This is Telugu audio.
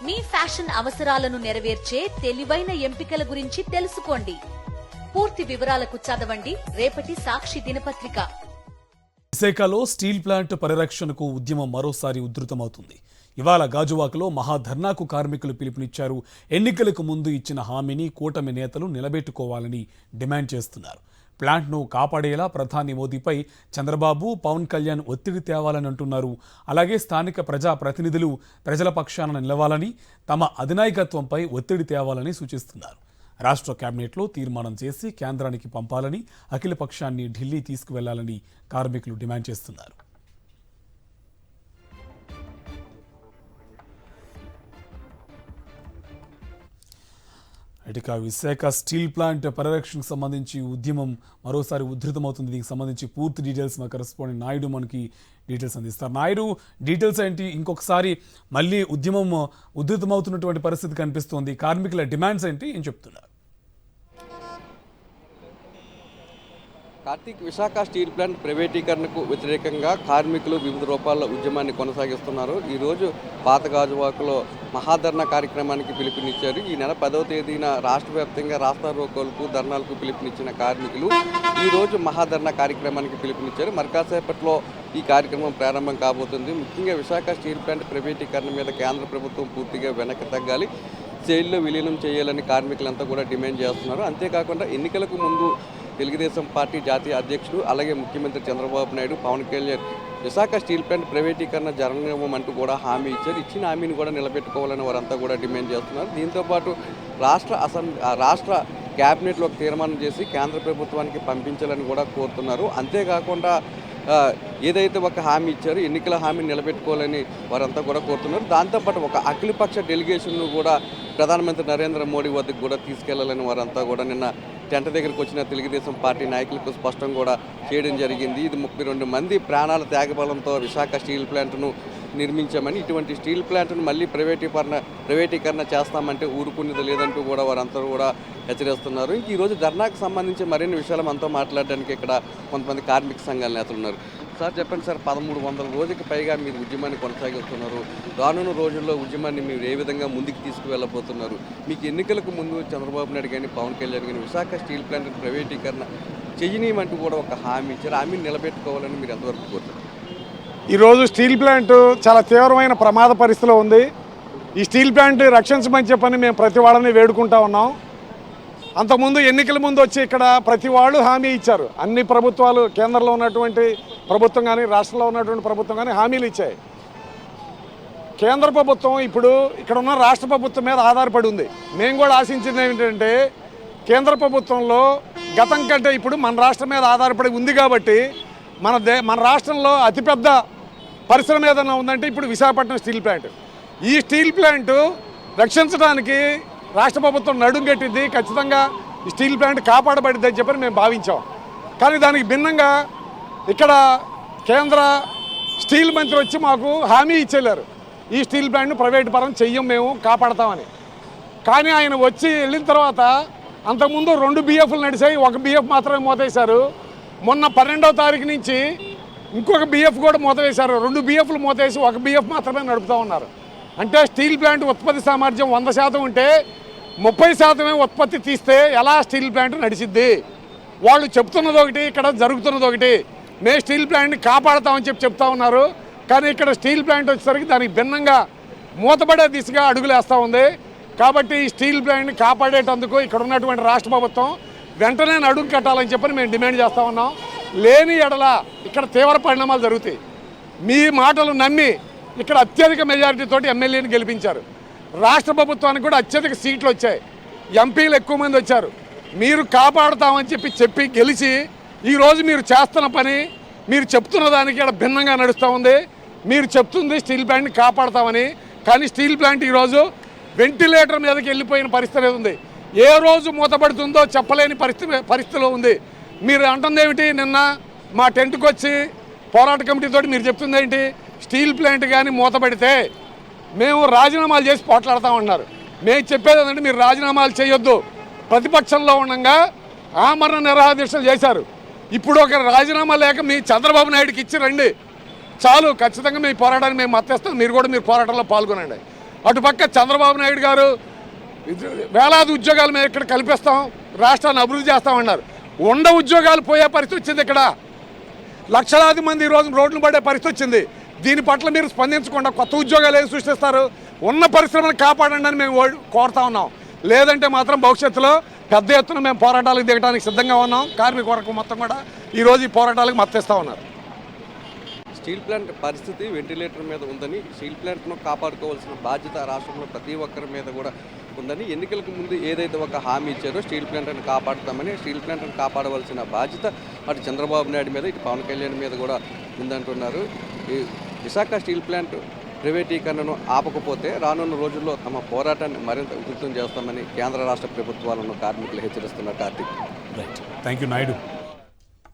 మీ ఫ్యాషన్ అవసరాలను నెరవేర్చే తెలివైన ఎంపికల గురించి తెలుసుకోండి. పూర్తి వివరాలకు చదవండి రేపటి సాక్షి దినపత్రిక. విశాఖలో స్టీల్ ప్లాంట్ పరిరక్షణకు ఉద్యమం మరోసారి ఉధృతమవుతుంది. ఇవాళ గాజువాకలో మహాధర్నాకు కార్మికులు పిలుపునిచ్చారు. ఎన్నికలకు ముందు ఇచ్చిన హామీని కూటమి నేతలు నిలబెట్టుకోవాలని డిమాండ్ చేస్తున్నారు. ప్లాంట్ను కాపాడేలా ప్రధాని మోదీపై చంద్రబాబు, పవన్ కళ్యాణ్ ఒత్తిడి తేవాలని అంటున్నారు. అలాగే స్థానిక ప్రజాప్రతినిధులు ప్రజల పక్షాన నిలవాలని, తమ అధినాయకత్వంపై ఒత్తిడి తేవాలని సూచిస్తున్నారు. రాష్ట్ర కేబినెట్లో తీర్మానం చేసి కేంద్రానికి పంపాలని, అఖిల పక్షాన్ని ఢిల్లీ తీసుకువెళ్లాలని కార్మికులు డిమాండ్ చేస్తున్నారు. ఇక విశాఖ స్టీల్ ప్లాంట్ పరిరక్షణకు సంబంధించి ఉద్యమం మరోసారి ఉధృతమవుతుంది. దీనికి సంబంధించి పూర్తి డీటెయిల్స్ మా కరెస్పాండెంట్ నాయుడు మనకి డీటెయిల్స్ అందిస్తారు. నాయుడు, డీటెయిల్స్ ఏంటి? ఇంకొకసారి మళ్ళీ ఉద్యమం ఉధృతమవుతున్నటువంటి పరిస్థితి కనిపిస్తోంది. కార్మికుల డిమాండ్స్ ఏంటి, ఏం చెప్తున్నారు? కార్తీక్, విశాఖ స్టీల్ ప్లాంట్ ప్రైవేటీకరణకు వ్యతిరేకంగా కార్మికులు వివిధ రూపాల్లో ఉద్యమాన్ని కొనసాగిస్తున్నారు. ఈరోజు పాత గాజువాకలో మహాధర్నా కార్యక్రమానికి పిలుపునిచ్చారు. ఈ నెల 10వ తేదీన రాష్ట్ర వ్యాప్తంగా రాస్తా రోకోలకు, ధర్నాలకు పిలుపునిచ్చిన కార్మికులు ఈరోజు మహాధర్నా కార్యక్రమానికి పిలుపునిచ్చారు. మరి కాసేపట్లో ఈ కార్యక్రమం ప్రారంభం కాబోతుంది. ముఖ్యంగా విశాఖ స్టీల్ ప్లాంట్ ప్రైవేటీకరణ మీద కేంద్ర ప్రభుత్వం పూర్తిగా వెనక్కి తగ్గాలి, సెయిల్లో విలీనం చేయాలని కార్మికులంతా కూడా డిమాండ్ చేస్తున్నారు. అంతేకాకుండా ఎన్నికలకు ముందు తెలుగుదేశం పార్టీ జాతీయ అధ్యక్షుడు అలాగే ముఖ్యమంత్రి చంద్రబాబు నాయుడు, పవన్ కళ్యాణ్ విశాఖ స్టీల్ ప్లాంట్ ప్రైవేటీకరణ జరగనివ్వమంటూ కూడా హామీ ఇచ్చారు. ఇచ్చిన హామీని కూడా నిలబెట్టుకోవాలని వారంతా కూడా డిమాండ్ చేస్తున్నారు. దీంతోపాటు రాష్ట్ర క్యాబినెట్లో ఒక తీర్మానం చేసి కేంద్ర ప్రభుత్వానికి పంపించాలని కూడా కోరుతున్నారు. అంతేకాకుండా ఏదైతే ఒక హామీ ఇచ్చారో ఎన్నికల హామీని నిలబెట్టుకోవాలని వారంతా కూడా కోరుతున్నారు. దాంతోపాటు ఒక అఖిలపక్ష డెలిగేషన్ను కూడా ప్రధానమంత్రి నరేంద్ర మోడీ వద్దకు కూడా తీసుకెళ్లాలని వారంతా కూడా నిన్న టెంట దగ్గరకు వచ్చిన తెలుగుదేశం పార్టీ నాయకులకు స్పష్టం కూడా చేయడం జరిగింది. ఇది 32 మంది ప్రాణాల త్యాగబలంతో విశాఖ స్టీల్ ప్లాంట్ను నిర్మించామని, ఇటువంటి స్టీల్ ప్లాంట్ను మళ్ళీ ప్రైవేటీకరణ చేస్తామంటే ఊరుకునేది లేదంటూ కూడా వారందరూ కూడా హెచ్చరిస్తున్నారు. ఇంక ఈరోజు ధర్నాకు సంబంధించి మరిన్ని విషయాలు మనతో మాట్లాడడానికి ఇక్కడ కొంతమంది కార్మిక సంఘాల నేతలు ఉన్నారు. సార్ చెప్పండి సార్, 1300 రోజులకు పైగా మీరు ఉద్యమాన్ని కొనసాగిస్తున్నారు. రానున్న రోజుల్లో ఉద్యమాన్ని మీరు ఏ విధంగా ముందుకు తీసుకువెళ్ళబోతున్నారు? మీకు ఎన్నికలకు ముందు చంద్రబాబు నాయుడు కానీ పవన్ కళ్యాణ్ కానీ విశాఖ స్టీల్ ప్లాంట్ ప్రైవేటీకరణ చేయనీయమంటూ కూడా ఒక హామీ ఇచ్చారు. హామీని నిలబెట్టుకోవాలని మీరు ఎంతవరకు కోరుతున్నారు? ఈరోజు స్టీల్ ప్లాంట్ చాలా తీవ్రమైన ప్రమాద పరిస్థితిలో ఉంది. ఈ స్టీల్ ప్లాంట్ రక్షించమని చెప్పని మేము ప్రతి వాళ్ళని వేడుకుంటా ఉన్నాం. అంతకుముందు ఎన్నికల ముందు వచ్చి ఇక్కడ ప్రతి వాళ్ళు హామీ ఇచ్చారు. అన్ని ప్రభుత్వాలు, కేంద్రంలో ఉన్నటువంటి ప్రభుత్వం కానీ రాష్ట్రంలో ఉన్నటువంటి ప్రభుత్వం కానీ హామీలు ఇచ్చాయి. కేంద్ర ప్రభుత్వం ఇప్పుడు ఇక్కడ ఉన్న రాష్ట్ర ప్రభుత్వం మీద ఆధారపడి ఉంది. మేము కూడా ఆశించింది ఏమిటంటే కేంద్ర ప్రభుత్వంలో గతం కంటే ఇప్పుడు మన రాష్ట్రం మీద ఆధారపడి ఉంది కాబట్టి మన రాష్ట్రంలో అతిపెద్ద పరిశ్రమ ఏదైనా ఉందంటే ఇప్పుడు విశాఖపట్నం స్టీల్ ప్లాంట్. ఈ స్టీల్ ప్లాంట్ రక్షించడానికి రాష్ట్ర ప్రభుత్వం నడుం కట్టింది. ఖచ్చితంగా ఈ స్టీల్ ప్లాంట్ కాపాడబడిద్ది అని చెప్పని మేము భావించాం. కానీ దానికి భిన్నంగా ఇక్కడ కేంద్ర స్టీల్ మంత్రి వచ్చి మాకు హామీ ఇచ్చేళ్ళారు, ఈ స్టీల్ ప్లాంట్ను ప్రైవేట్ పరం చెయ్యం, మేము కాపాడతామని. కానీ ఆయన వచ్చి వెళ్ళిన తర్వాత అంతకుముందు 2 BFలు నడిచాయి, 1 BF మాత్రమే మూతేశారు. మొన్న 12వ తారీఖు నుంచి ఇంకొక BF కూడా మూతవేశారు. 2 BFలు మూతేసి 1 BF మాత్రమే నడుపుతూ ఉన్నారు. అంటే స్టీల్ ప్లాంట్ ఉత్పత్తి సామర్థ్యం 100% ఉంటే 30% ఉత్పత్తి తీస్తే ఎలా స్టీల్ ప్లాంట్ నడిచిద్ది? వాళ్ళు చెప్తున్నది ఒకటి, ఇక్కడ జరుగుతున్నది ఒకటి. మేము స్టీల్ ప్లాంట్ని కాపాడతామని చెప్తా ఉన్నారు. కానీ ఇక్కడ స్టీల్ ప్లాంట్ వచ్చేసరికి దానికి భిన్నంగా మూతపడే దిశగా అడుగులు వేస్తూ ఉంది. కాబట్టి ఈ స్టీల్ ప్లాంట్ని కాపాడేటందుకు ఇక్కడ ఉన్నటువంటి రాష్ట్ర ప్రభుత్వం వెంటనే నడుం కట్టాలని చెప్పని మేము డిమాండ్ చేస్తూ ఉన్నాం. లేని ఎడల ఇక్కడ తీవ్ర పరిణామాలు జరుగుతాయి. మీ మాటలు నమ్మి ఇక్కడ అత్యధిక మెజారిటీతోటి ఎమ్మెల్యేని గెలిపించారు. రాష్ట్ర ప్రభుత్వానికి కూడా అత్యధిక సీట్లు వచ్చాయి, ఎంపీలు ఎక్కువ మంది వచ్చారు. మీరు కాపాడుతామని చెప్పి గెలిచి ఈరోజు మీరు చేస్తున్న పని, మీరు చెప్తున్న దానికి ఇక్కడ భిన్నంగా నడుస్తూ ఉంది. మీరు చెప్తుంది స్టీల్ ప్లాంట్ని కాపాడతామని, కానీ స్టీల్ ప్లాంట్ ఈరోజు వెంటిలేటర్ మీదకి వెళ్ళిపోయిన పరిస్థితి ఉంది. ఏ రోజు మూతపడుతుందో చెప్పలేని పరిస్థితిలో ఉంది. మీరు అంటుంది ఏమిటి? నిన్న మా టెంట్కి వచ్చి పోరాట కమిటీతో మీరు చెప్తుంది ఏంటి? స్టీల్ ప్లాంట్ కానీ మూతపడితే మేము రాజీనామాలు చేసి పోట్లాడతామన్నారు. మేము చెప్పేది ఏంటంటే మీరు రాజీనామాలు చేయొద్దు. ప్రతిపక్షంలో ఉండగా ఆమరణ నిరాహారదీక్షలు చేశారు. ఇప్పుడు ఒక రాజీనామా లేక మీ చంద్రబాబు నాయుడుకి ఇచ్చి రండి చాలు, ఖచ్చితంగా మీ పోరాటానికి మేము మద్దతిస్తాం, మీరు కూడా మీరు పోరాటంలో పాల్గొనండి. అటుపక్క చంద్రబాబు నాయుడు గారు వేలాది ఉద్యోగాలు మేము ఇక్కడ కల్పిస్తాం, రాష్ట్రాన్ని అభివృద్ధి చేస్తామన్నారు. ఉద్యోగాలు పోయే పరిస్థితి వచ్చింది. ఇక్కడ లక్షలాది మంది ఈరోజు రోడ్లు పడే పరిస్థితి వచ్చింది. దీని పట్ల మీరు స్పందించకుండా కొత్త ఉద్యోగాలు ఏం సృష్టిస్తారు? ఉన్న పరిశ్రమను కాపాడండి అని మేము కోరుతా ఉన్నాం. లేదంటే మాత్రం భవిష్యత్తులో పెద్ద ఎత్తున మేము పోరాటాలకు దిగడానికి సిద్ధంగా ఉన్నాం. కార్మిక వర్గం మొత్తం కూడా ఈరోజు ఈ పోరాటాలకు మద్దతిస్తూ ఉన్నారు. స్టీల్ ప్లాంట్ పరిస్థితి వెంటిలేటర్ మీద ఉందని, స్టీల్ ప్లాంట్ను కాపాడుకోవాల్సిన బాధ్యత రాష్ట్రంలో ప్రతి ఒక్కరి మీద కూడా ఉందని, ఎన్నికలకు ముందు ఏదైతే ఒక హామీ ఇచ్చారో స్టీల్ ప్లాంట్ని కాపాడుతామని, స్టీల్ ప్లాంట్ని కాపాడవలసిన బాధ్యత అటు చంద్రబాబు నాయుడు మీద, ఇటు పవన్ కళ్యాణ్ మీద కూడా ఉందంటున్నారు. ఈ విశాఖ స్టీల్ ప్లాంట్ ప్రైవేటీకరణను ఆపకపోతే రానున్న రోజుల్లో తమ పోరాటాన్ని మరింత ఉధృతం చేస్తామని కేంద్ర రాష్ట్ర ప్రభుత్వాలను కార్మికులు హెచ్చరిస్తున్నారు. Karthik. Right, thank you Naidu.